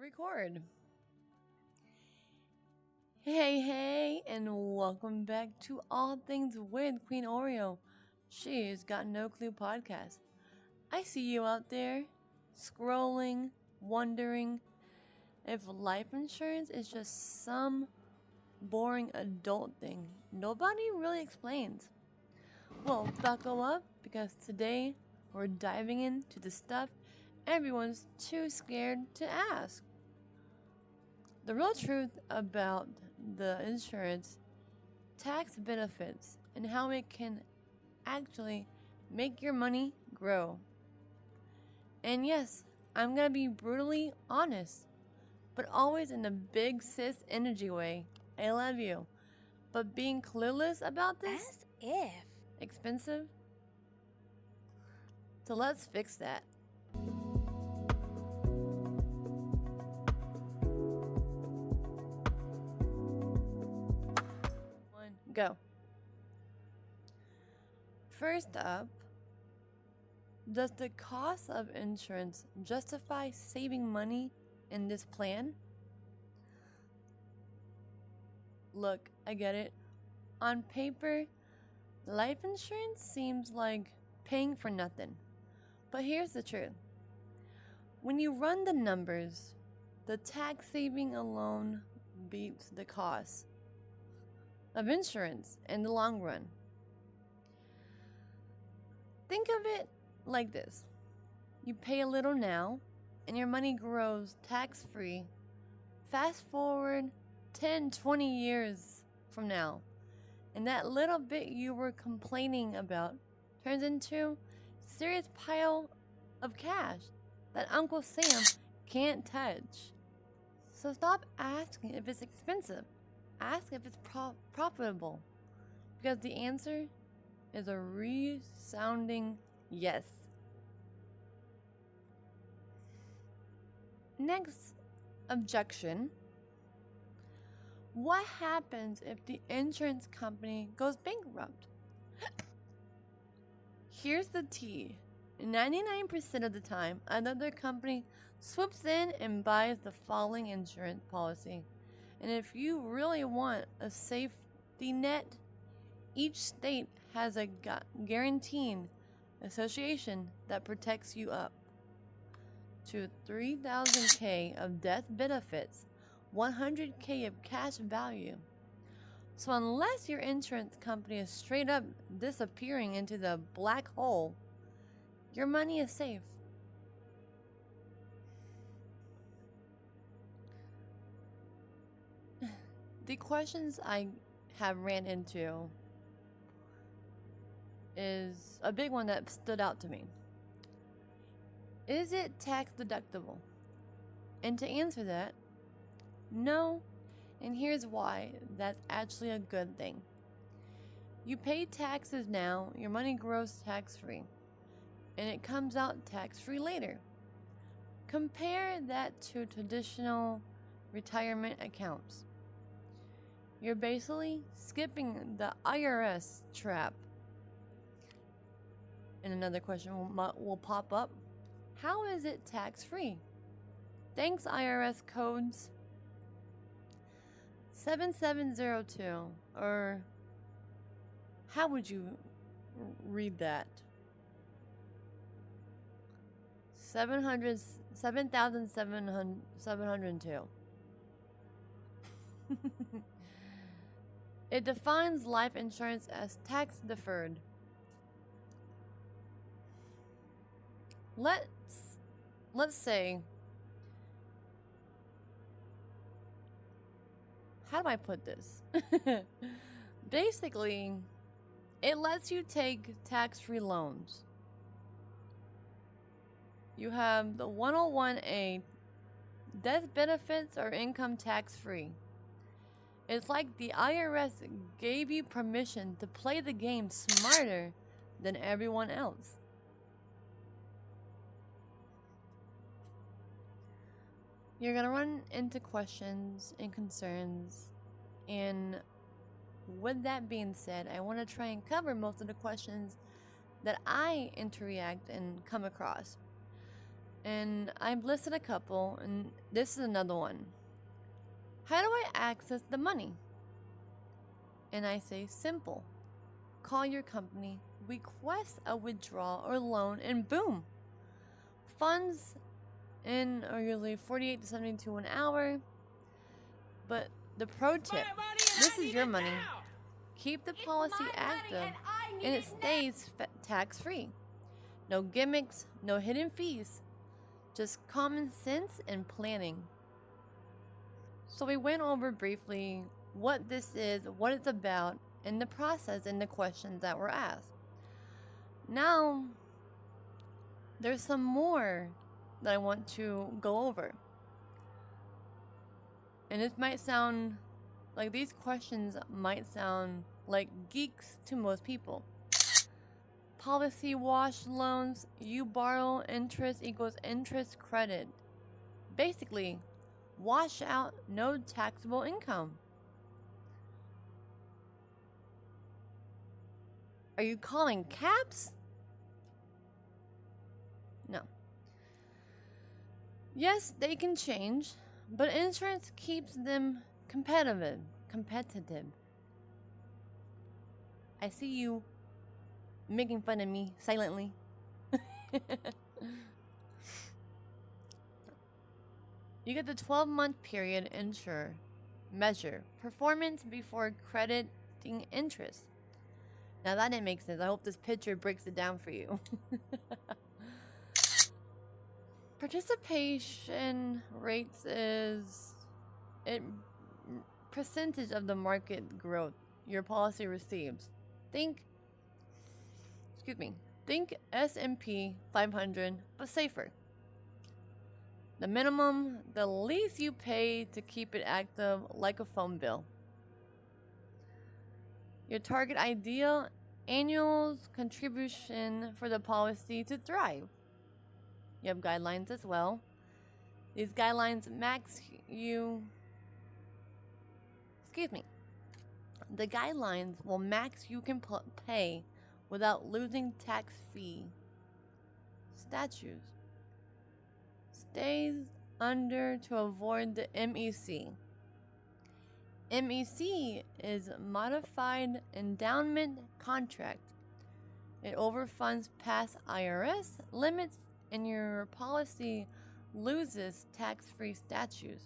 Record. Hey, and welcome back to All Things with Queen Oreo. She's Got No Clue podcast. I see you out there, scrolling, wondering if life insurance is just some boring adult thing nobody really explains. Well, buckle up because today we're diving into the stuff everyone's too scared to ask. The real truth about the insurance, tax benefits, and how it can actually make your money grow. And yes, I'm gonna be brutally honest, but always in the big sis energy way. I love you. But being clueless about this? As if. Expensive? So let's fix that. Go. First up, does the cost of insurance justify saving money in this plan? Look, I get it. On paper, life insurance seems like paying for nothing. But here's the truth. When you run the numbers, the tax saving alone beats the cost of insurance in the long run. Think of it like this. You pay a little now, and your money grows tax-free. Fast forward 10, 20 years from now, and that little bit you were complaining about turns into a serious pile of cash that Uncle Sam can't touch. So stop asking if it's expensive. Ask if it's profitable, because the answer is a resounding yes. Next objection. What happens if the insurance company goes bankrupt? Here's the tea. 99% of the time, another company swoops in and buys the following insurance policy. And if you really want a safety net, each state has a guaranteed association that protects you up to $3,000 of death benefits, $100K of cash value. So unless your insurance company is straight up disappearing into the black hole, your money is safe. The questions I have ran into is a big one that stood out to me. Is it tax deductible? And to answer that, no, and here's why that's actually a good thing. You pay taxes now, your money grows tax-free, and it comes out tax-free later. Compare that to traditional retirement accounts. You're basically skipping the IRS trap. And another question will pop up. How is it tax-free? Thanks, IRS codes 7702. Or how would you read that? 7,702. It defines life insurance as tax deferred. Let's say, how do I put this? Basically, it lets you take tax-free loans. You have the 101A, death benefits are income tax-free. It's like the IRS gave you permission to play the game smarter than everyone else. You're going to run into questions and concerns, and with that being said, I want to try and cover most of the questions that I interact and come across. And I've listed a couple, and this is another one. How do I access the money? And I say simple. Call your company, request a withdrawal or loan, and boom. Funds in are usually 48 to 72 an hour. But the pro tip, this is your money. Keep the policy active and it stays tax-free. No gimmicks, no hidden fees. Just common sense and planning. So we went over briefly what this is, what it's about, and the process and the questions that were asked. Now, there's some more that I want to go over. And this might sound like these questions might sound like geeks to most people. Policy wash loans, you borrow, interest equals interest credit. Basically, wash out no taxable income. Are you calling caps? No. Yes, they can change, but insurance keeps them competitive. I see you making fun of me silently. You get the 12-month period measure performance before crediting interest. Now that didn't make sense. I hope this picture breaks it down for you. Participation rates is percentage of the market growth your policy receives. Think S&P 500, but safer. The minimum, the least you pay to keep it active, like a phone bill. Your target ideal annual contribution for the policy to thrive. You have guidelines as well. These guidelines The guidelines will max you can pay without losing tax fee. Statutes. Stays under to avoid the MEC. MEC is Modified Endowment Contract. It overfunds past IRS limits and your policy loses tax-free statutes.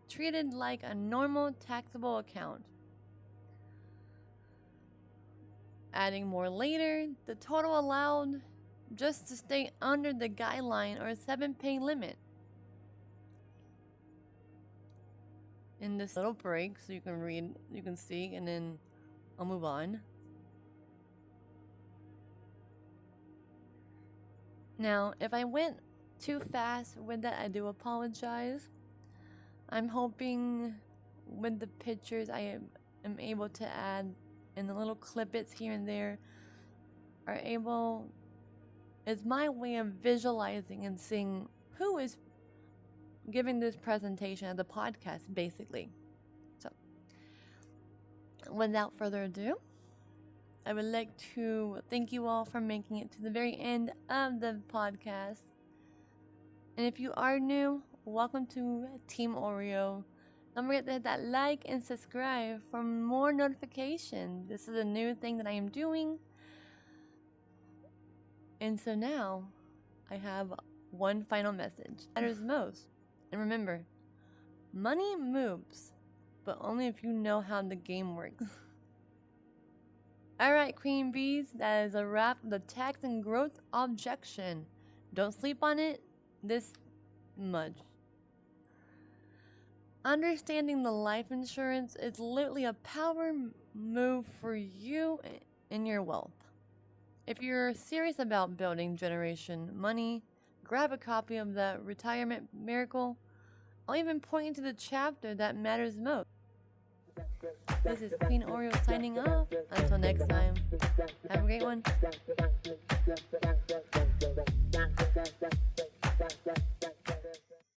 Treated like a normal taxable account. Adding more later, the total allowed just to stay under the guideline or 7-pay limit. In this little break, so you can read, you can see, and then I'll move on. Now, if I went too fast with that, I do apologize. I'm hoping with the pictures I am able to add and the little clippets here and there is my way of visualizing and seeing who is giving this presentation of the podcast, basically. So, without further ado, I would like to thank you all for making it to the very end of the podcast. And if you are new, welcome to Team Oreo. Don't forget to hit that like and subscribe for more notifications. This is a new thing that I am doing. And so now, I have one final message. Matters most. And remember, money moves, but only if you know how the game works. Alright, Queen Bees, that is a wrap of the tax and growth objection. Don't sleep on it this much. Understanding the life insurance is literally a power move for you and your wealth. If you're serious about building generation money, grab a copy of the Retirement Miracle. I'll even point you to the chapter that matters most. This is Queen Oreo signing off. Until next time, have a great one.